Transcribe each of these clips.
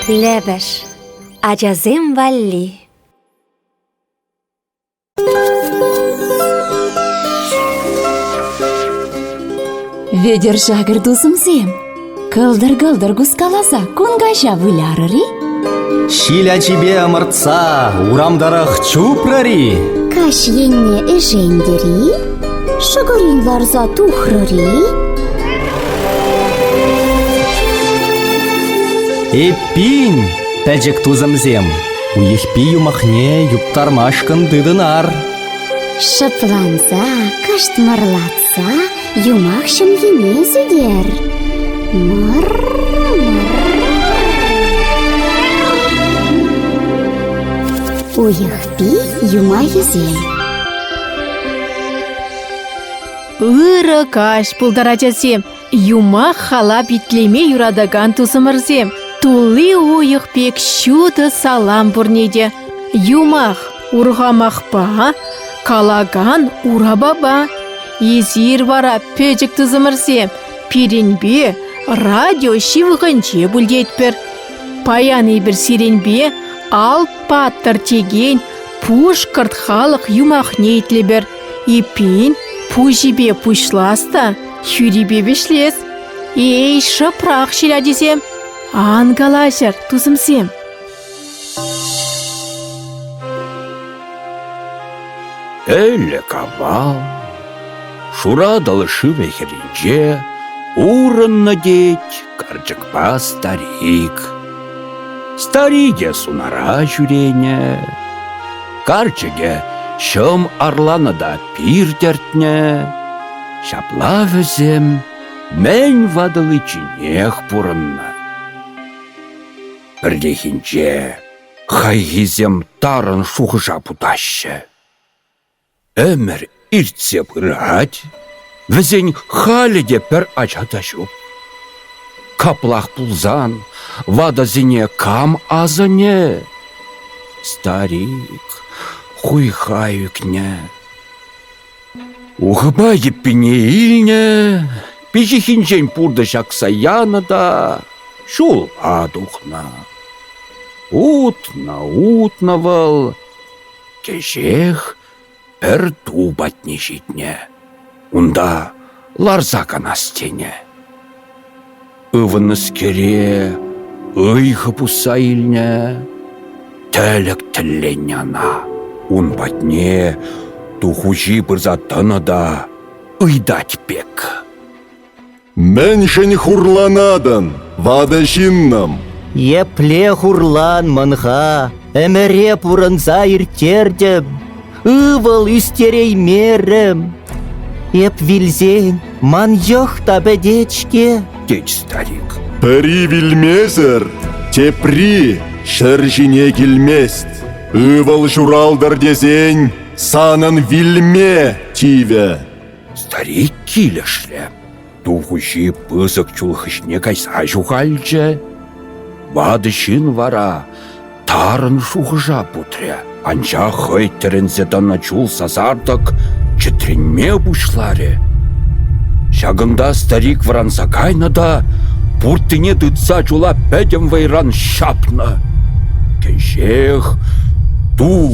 Лебеш, ачасем валли. Ведер жагыр тусымсем. Кылдыр-кылдыр кускаласа, кунгажа вылярыри. Шиля чебе амыртса, урамдарах чупрари. Каш енне эжендери, шыгырин ларза тухрыри. Эппин, пәжік тузымзем. Уехпи юмахне юптармашкын дыдынар. Шыпланса, каштмырлатса, юмахшым ене зедер. Уехпи юма езем. Ыры каш пулдарачасем, юма хала битлеме юрадаган тусымырзем. Тулы уйық пек шуды салам бурнеде. Юмах урғамақпа, калаган урабаба. Езір вара пөжік тузымырзем, пиренбе радио шивығынче бүлдетпір. Паяны бір сиренбе ал паттыр теген пушкырт халық юмах нейтлебір. Ипин пужибе пушласта, хюрибе бешлес. Эй, шыпрақ шиля десем, ангалашыр тузымсем. Әлі кавал, шурадалы шывехерінже, урынны деть, карчыкпа старик. Стариге сунара жүрене, карчыге шым арланы да пир тертне, шапла візем, мән вадылы чинех пурынна. Бірдехінче, хайгизем тарын шухыжа путашы. Әмір иртсе пырать, візен халіде пір ачаташу. Каплах пулзан, вада зіне кам азане. Старик, хуйхай үкне. Ухыба еппіне илне, пешехінчен пурды шақсаяны да, шул адухна. Утна вал, кешех бір тубатне житне. Унда ларзакан астене. Ывыныс кере, ыйхы пуса илне, тәлік тілленне ана. Ун батне, тухужи бұрзаттаны да ыйдать пек. Мэншен хурланадан, вада шиннам. Епле хурлан манха, әміре пурынса иртердім, ывыл үстерей мерім. Еп вилзен, ман йох табедечке. Деч старик. Пәри вилмезір, тепри шәржіне келмест. Ывыл журалдар дезен, санын вилме тиве. Старик килешле. Тухуши пызык чулхышне кайса жухальче. Вадышын вара, тарын шухыжа путре. Анча хойтерензе дана чул сазардық, четренме бушларе. Шагында старик варанса кайна да, пуртыне дытса чула пәдем вайран шапна. Кеншех ту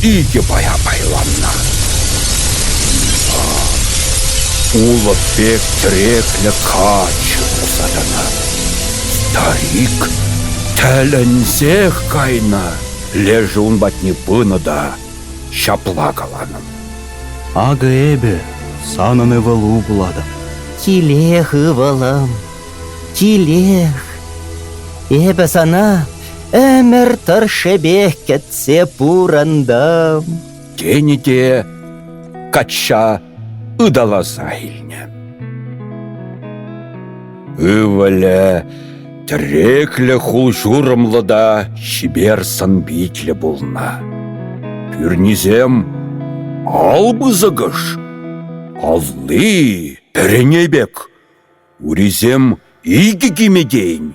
иге бая байланна. Улы пек треклі кач усадана. Старик тәлінзех кайна, лежі он батне пына да, шапла каланым. Ага эбе, санын ывылу буладым. Тилех ывылым, тилех. Эбе сана әмір тыршебех кетсе пурандам. Кенеде кача ыдала зайлне. Ывылі треклі хул журымлы да шибер санбитлі болна. Пүрнізем албызығыш, аллы пәренебек, урезем игі кемедейн.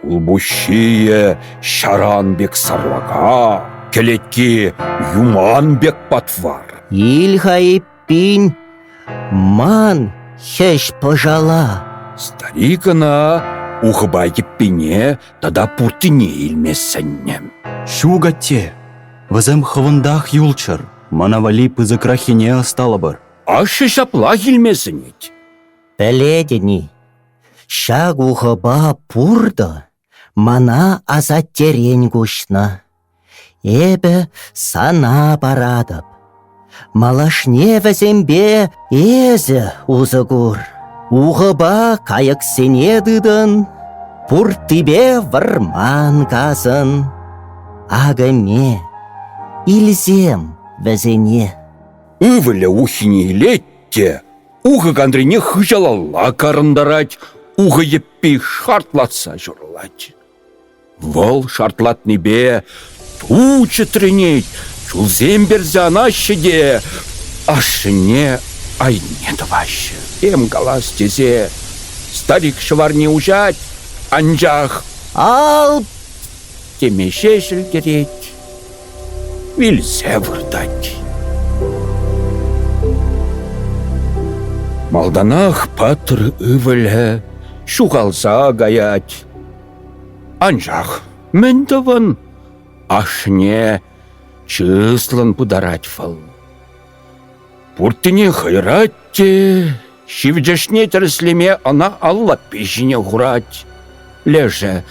Улбушие шаранбек сарлага, келетки юманбек патвар. Ильхай пинь, ман хеш пожала. Старикана Ухыба еппене, тада пуртине илмессеннем. Шугатте. Візім хывындах юлчыр. Манавали пызыкрахине асталы бір. Ашы шапла илмесенет. Пеледені. Шаг ухыба пурды. Мана азат терен гушна. Эбі сана барадып. Малашне візембе езі узығур. Ухыба кайық сенедыдын. Пуртыбе варман казын. Агаме илзем візене. Ывылі ухине илетте. Ухы кандрине хыжалалла карындарать. Ухы еппи шартлатса жырлать. Вол шартлатнебе тучы тренеть. Чулзем берзе анащеде. Ашыне айне тваще. Эм галас тезе. Старик шыварне ужать. Анжах Ал темеше шілгереть. Вильзе вырдать. Малданах патыр ывылі, шуғалса гаять. Анжақ, мендаван, ашне чыслын пударать фал. Пуртыне хайратте, шивджашне тіріслеме ана алла пешіне ғурать. Леже,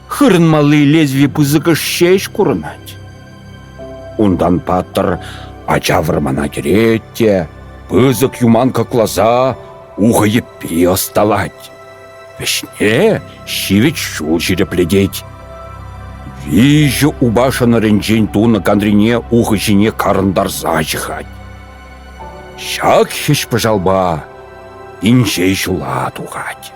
хырынмалы лезви пызықы шеш курынать. Ундан патыр ачавырмана керетте, пызык юман каклаза, уға еппе осталать. Вешне шивет шул жерепледеть. Вижу убашаны ренжен туны кандрине уғы жіне карындарза жығать. Шак хеш пыжалба, инжей жула туғать.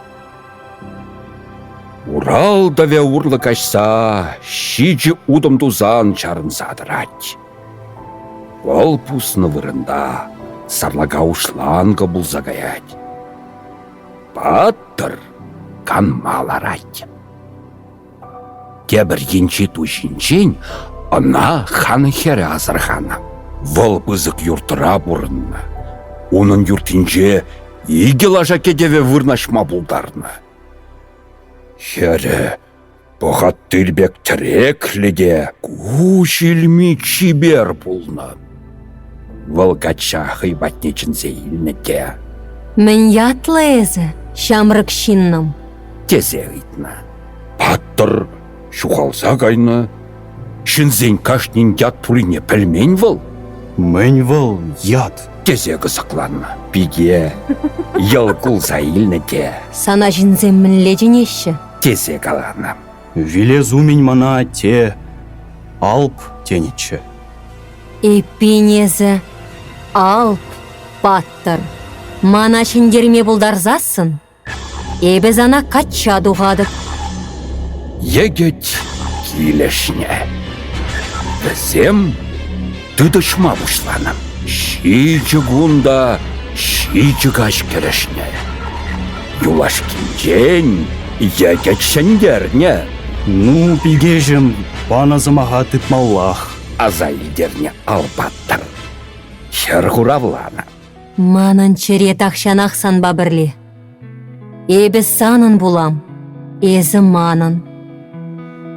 Урал даве урлы кашса, шиджі удым тузан чарын задырать. Ол пусны вырында, сарлага ушланға бұл загаять. Паттыр канмаларать. Тебір енче тушинчен, ана ханы хері азырхана. Вол пызык юртыра бұрынна. Оның юртинче иге лажа кедеве вырнашма бұлдарна. Хері, бұғат тілбек тірекліде куш илми чибер бұлна. Волгача хыйбатнечін зейлінеке. Мен ятлы езі, шамрык шинным. Тезе ғитна. Паттыр шуғалса гайна. Шинзен кашнин ят пулине пәлмен выл. Мен выл ят. Тезе ғысықланна. Биге, ел кулса илнеке. Сана жинзем мінле женеші. Тезе қалана. Вилезу мен мана те алп тенече. Эппенезі, алп, паттыр. Мана шиндерме бұлдарзасын. Эбіз ана қатша дұғадық. Егет килешне. Бізем тыдышма бұшланым. Шичі гунда, шичі қаш керешне. Юлаш кинжен, егет шендерне. Ну, пигежім, паназымаға тыпмаллах. Азайдерне алпаттыр. Хер хуравлана. Манын чыре тақшанақ санба бірлі. Эбіз санын булам, езі манын.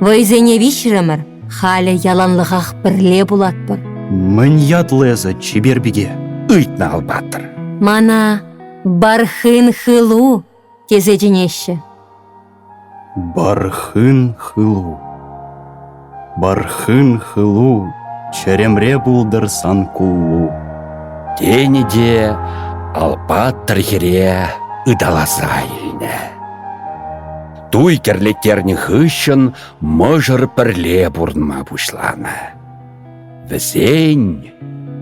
Вайзене вишірімір, халі яланлығақ бірле булат бір. Мен ятлезі чибербеге. Үйтна алпаттыр. Мана бархын хылу тезе женеші. Бархын хылу. Бархын хылу, черемре булдыр санкулу. Денеде алпаттыр хере ыдаласа илне. Туй керлеттерні хыщын мұжыр пірле бұрынма бұшлана. Візен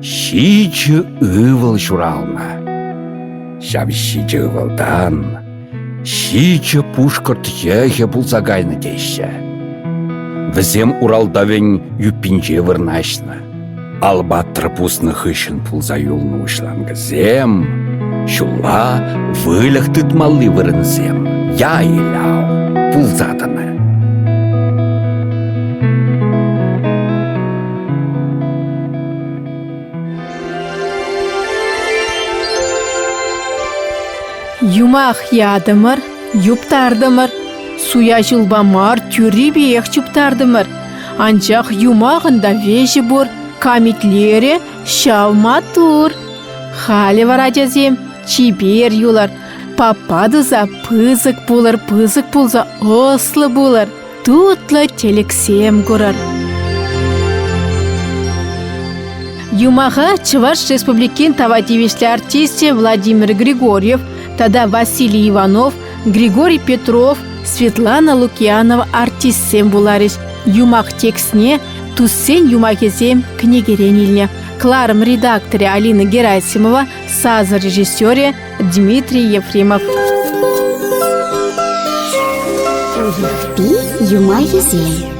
шичі ывыл журална. Шап шичі ывылдан, шичі пушкырт ехе бұлзагайны дейші. Візем уралдавен юппинче вырнашна. Албаттыр пусны хыщын пулза юлны ушлангызем, шула вылях тыдмалы вырынзем. Я иляу пулзаданы. Юмах ядымыр, юптардымыр, Суя жылбамар тюри бех чуптардымыр. Анчах юмағында вежі бұр, камитлері шавма тур. Халі вара жазем, чибер юлар. Пападыза пызык пулза ослы булар. Тутлы телексем көрір. Юмаға Чуваш республикин тавативишлі артисте Владимир Григорьев, тада Василий Иванов, Григорий Петров, Светлана Лукьянова артистсем буларыш. Юмақ текстне туссен юмахезем книгеренилне. Кларым редакторе Алина Герасимова, сазы режиссере Дмитрий Ефремов. Уйықпи юма езем.